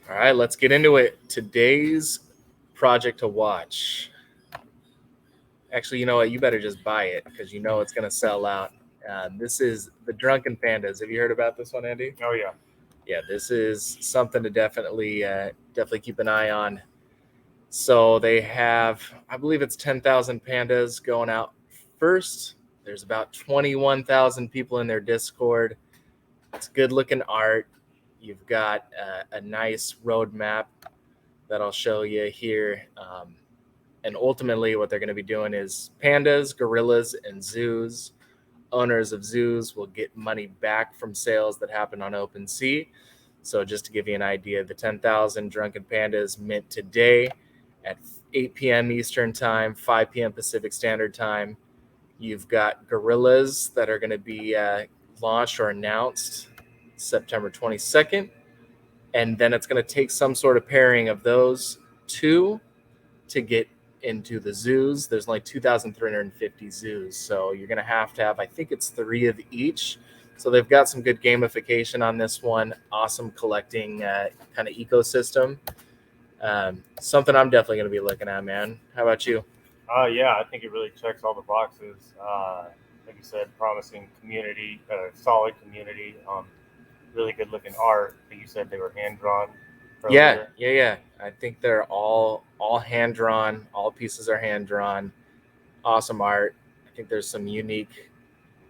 All right, let's get into it. Today's project to watch. Actually, you know what? You better just buy it because you know it's going to sell out. This is the Drunken Pandas. Have you heard about this one, Andy? Oh yeah. Yeah, this is something to definitely keep an eye on. So they have, I believe it's 10,000 pandas going out first. There's about 21,000 people in their Discord. It's good looking art. You've got a nice roadmap that I'll show you here. And ultimately, what they're going to be doing is pandas, gorillas, and zoos. Owners of zoos will get money back from sales that happen on OpenSea. So, just to give you an idea, the 10,000 drunken pandas mint today at 8 p.m. Eastern Time, 5 p.m. Pacific Standard Time. You've got gorillas that are going to be launched or announced September 22nd. And then it's going to take some sort of pairing of those two to get into the zoos. There's only 2,350 zoos. So you're going to have, I think it's 3 of each. So they've got some good gamification on this one. Awesome collecting kind of ecosystem. Something I'm definitely going to be looking at, man. How about you? Yeah, I think it really checks all the boxes. Like you said, promising community, solid community, really good looking art. I think you said they were hand drawn Yeah, earlier. yeah, yeah. I think they're all hand drawn. All pieces are hand drawn. Awesome art. I think there's some unique,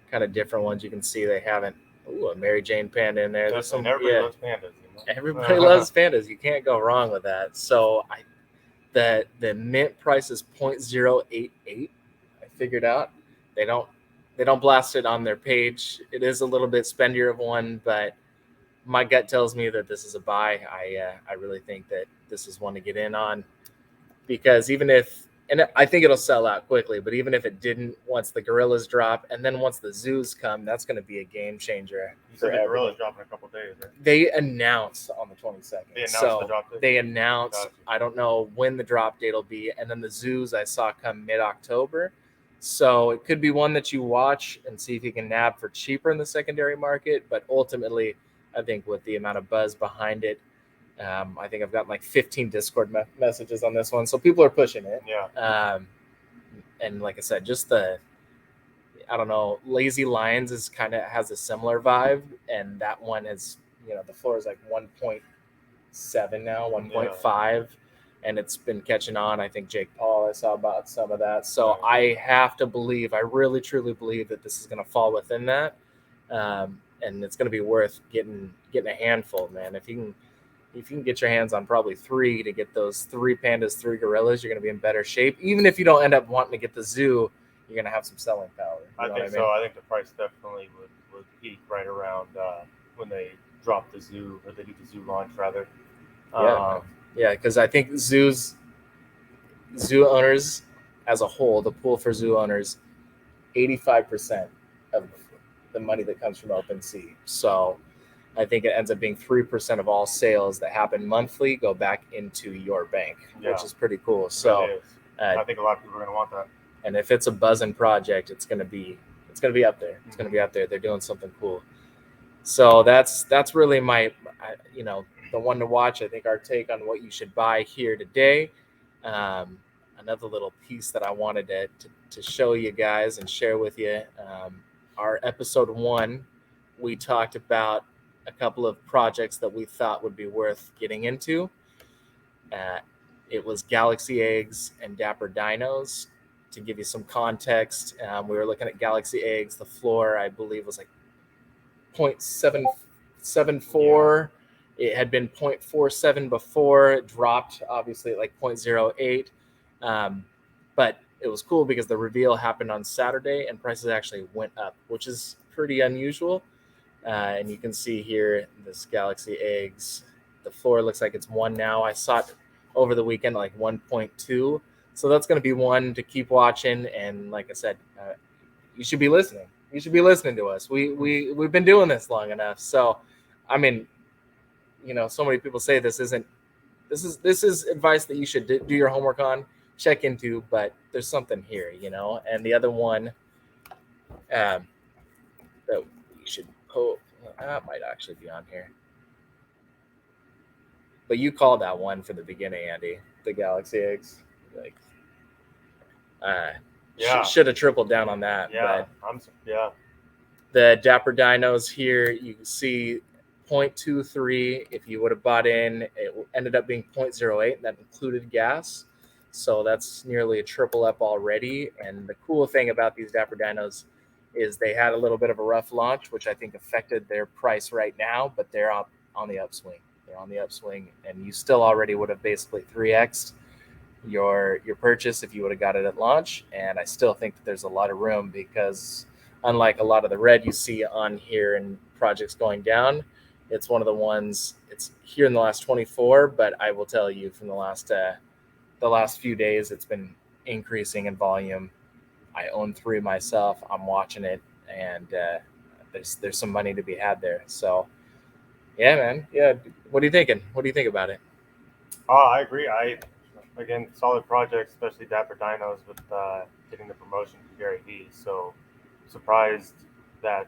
kind of different ones you can see. They haven't. Ooh, a Mary Jane panda in there. There's Definitely, and some. everybody Yeah, loves pandas. everybody loves pandas. You can't go wrong with that. So the mint price is 0.088. I figured out. They don't they don't blast it on their page. It is a little bit spendier of one, but my gut tells me that this is a buy. I really think that this is one to get in on because even if, and I think it'll sell out quickly, but even if it didn't, once the gorillas drop and then once the zoos come, that's going to be a game changer. You said the gorillas drop in a couple days, right? They announced on the 22nd. They announced so the drop date? They announced, Gotcha. I don't know when the drop date will be. And then the zoos I saw come mid-October. So it could be one that you watch and see if you can nab for cheaper in the secondary market. But ultimately, I think with the amount of buzz behind it, I think I've got like 15 Discord messages on this one. So people are pushing it. Yeah. And like I said, just I don't know, Lazy Lions is kind of has a similar vibe. And that one is, the floor is like 1.7 now, 1.5. And it's been catching on. I think Jake Paul, I saw about some of that. So I have to believe, I really, truly believe that this is going to fall within that. And it's going to be worth getting a handful, man. If you can get your hands on probably 3 to get those 3 pandas, 3 gorillas, you're going to be in better shape. Even if you don't end up wanting to get the zoo, you're going to have some selling power. I think so. I think the price definitely would peak right around when they drop the zoo, or they do the zoo launch rather. Yeah, because I think zoo owners as a whole, the pool for zoo owners, 85% of the money that comes from OpenSea. So I think it ends up being 3% of all sales that happen monthly go back into your bank, which is pretty cool. So I think a lot of people are going to want that. And if it's a buzzing project, it's going to be up there. It's going to be up there. They're doing something cool. So that's really my, the one to watch. I think our take on what you should buy here today. Another little piece that I wanted to show you guys and share with you. Our episode 1, we talked about a couple of projects that we thought would be worth getting into. It was Galaxy Eggs and Dapper Dinos. To give you some context, we were looking at Galaxy Eggs. The floor, I believe, was like 0.774. It had been 0.47 before. It dropped, obviously, at like 0.08. But it was cool because the reveal happened on Saturday and prices actually went up, which is pretty unusual. And you can see here this Galaxy Eggs. The floor looks like it's 1 now. I saw it over the weekend like 1.2. So that's going to be one to keep watching. And like I said, you should be listening. You should be listening to us. We've been doing this long enough. So, I mean, so many people say this is advice that you should do your homework on, check into, but there's something here, And the other one that you should that might actually be on here. But you called that one from the beginning, Andy. The Galaxy eggs, like, Yeah. should have tripled down on that. Yeah. But Yeah. the Dapper Dinos here, you can see 0.23. If you would have bought in, it ended up being 0.08. That included gas. So that's nearly a triple up already. And the cool thing about these Dapper Dinos is they had a little bit of a rough launch, which I think affected their price right now, but they're up on the upswing. They're on the upswing, and you still already would have basically 3x'd your purchase if you would have got it at launch. And I still think that there's a lot of room because unlike a lot of the red you see on here and projects going down, it's one of the ones, it's here in the last 24, but I will tell you from the last few days it's been increasing in volume. I own 3 myself. I'm watching it, and there's some money to be had there. So yeah, man. Yeah, what are you thinking? What do you think about it? I agree. Again, solid project, especially Dapper Dinos with getting the promotion from Gary Vee. So surprised that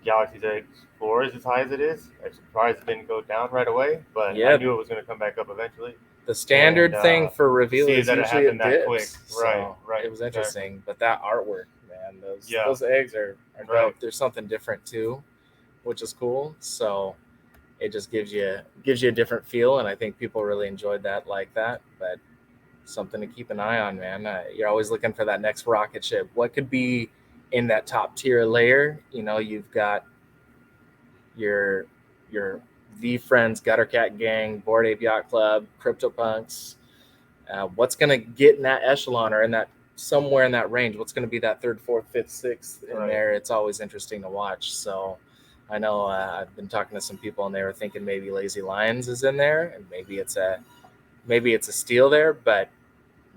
Galaxy's Edge floor is as high as it is. I'm surprised it didn't go down right away, but Yeah. I knew it was going to come back up eventually. The standard thing for reveal see is that it usually happened it that dips. quick. So Right. it was interesting, but that artwork, man, those Yeah. those eggs are dope. Right. There's something different too, which is cool. So it just gives you a different feel, and I think people really enjoyed that, like that. But something to keep an eye on, man. You're always looking for that next rocket ship. What could be in that top tier layer? You know, you've got your V Friends, Gutter Cat Gang, Bored Ape Yacht Club, CryptoPunks. What's going to get in that echelon or in that somewhere in that range? What's going to be that 3rd, 4th, 5th, 6th in Right. there? It's always interesting to watch. So I know I've been talking to some people, and they were thinking maybe Lazy Lions is in there, and maybe it's a steal there, but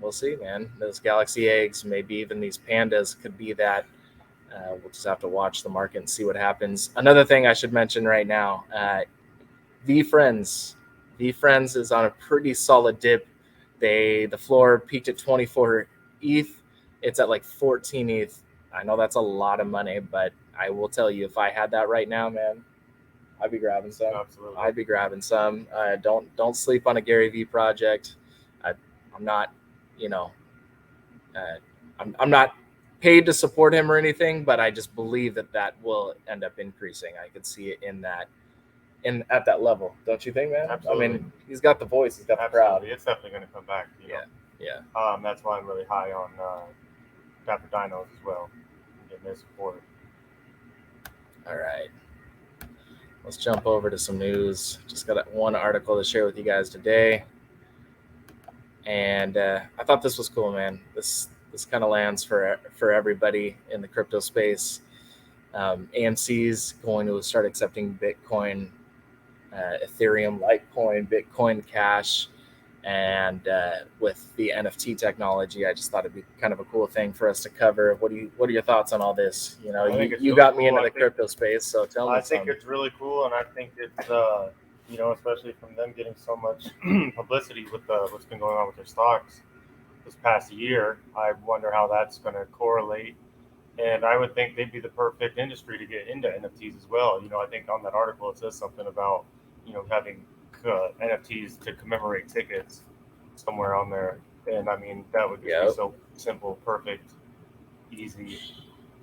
we'll see, man. Those Galaxy eggs, maybe even these Pandas could be that. We'll just have to watch the market and see what happens. Another thing I should mention right now, V Friends. V Friends is on a pretty solid dip. The floor peaked at 24 ETH. It's at like 14 ETH. I know that's a lot of money, but I will tell you, if I had that right now, man, I'd be grabbing some. Absolutely. I'd be grabbing some. Don't sleep on a Gary Vee project. I'm not, I'm not paid to support him or anything, but I just believe that will end up increasing. I could see it at that level, don't you think, man? Absolutely. I mean, he's got the voice, he's got the crowd. It's definitely going to come back. Yeah. That's why I'm really high on Dapper Dinos as well. Getting their support. All right. Let's jump over to some news. Just got one article to share with you guys today. And I thought this was cool, man. This kind of lands for everybody in the crypto space. AMC's going to start accepting Bitcoin, Ethereum, Litecoin, Bitcoin Cash, and with the NFT technology, I just thought it'd be kind of a cool thing for us to cover. What are your thoughts on all this? You know, you got me into the crypto space, so tell me. I think it's really cool, and I think it's especially from them getting so much publicity with what's been going on with their stocks this past year. I wonder how that's going to correlate. And I would think they'd be the perfect industry to get into NFTs as well. I think on that article it says something about having NFTs to commemorate tickets somewhere on there. And I mean, that would be so simple, perfect, easy.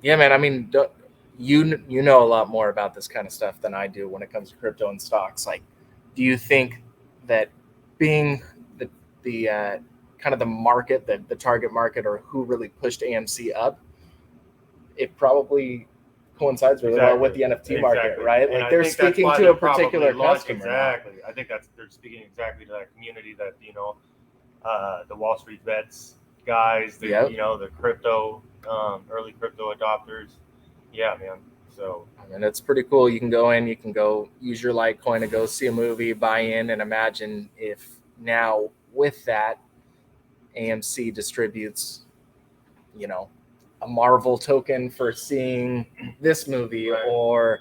Yeah, man. I mean, you know a lot more about this kind of stuff than I do when it comes to crypto and stocks. Like, do you think that being the kind of the market, the target market, or who really pushed AMC up, it probably coincides really well with the NFT market, right? And like they're speaking to a particular customer. Exactly. I think they're speaking exactly to that community that the Wall Street bets guys, the crypto, early crypto adopters. Yeah, man. So and it's pretty cool. You can go in, you can go use your Litecoin to go see a movie, buy in, and imagine if now with that AMC distributes, a Marvel token for seeing this movie, right. or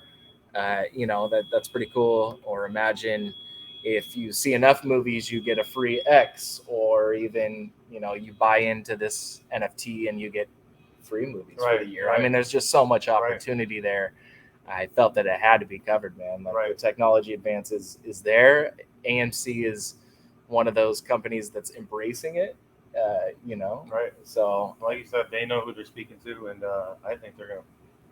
that's pretty cool. Or imagine if you see enough movies, you get a free X, or even you buy into this NFT and you get free movies for the year. Right. I mean, there's just so much opportunity there. I felt that it had to be covered, man. Like the technology advances is there. AMC is one of those companies that's embracing it. Right. So Like you said, they know who they're speaking to, and I think they're gonna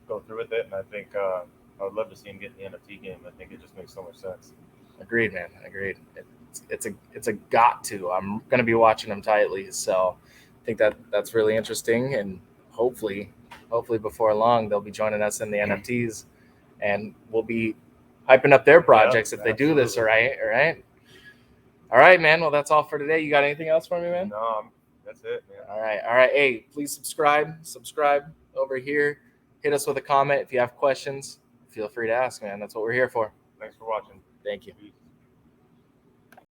go through with it. And I think I would love to see them get in the NFT game. I think it just makes so much sense. agreed, man. Agreed. It's a got to. I'm gonna be watching them tightly. So I think that's really interesting, and hopefully before long they'll be joining us in the NFTs, and we'll be hyping up their projects if they do this. All right, man. Well, that's all for today. You got anything else for me, man? No, that's it, man. All right. Hey, please subscribe over here. Hit us with a comment if you have questions. Feel free to ask, man. That's what we're here for. Thanks for watching. Thank you. Peace.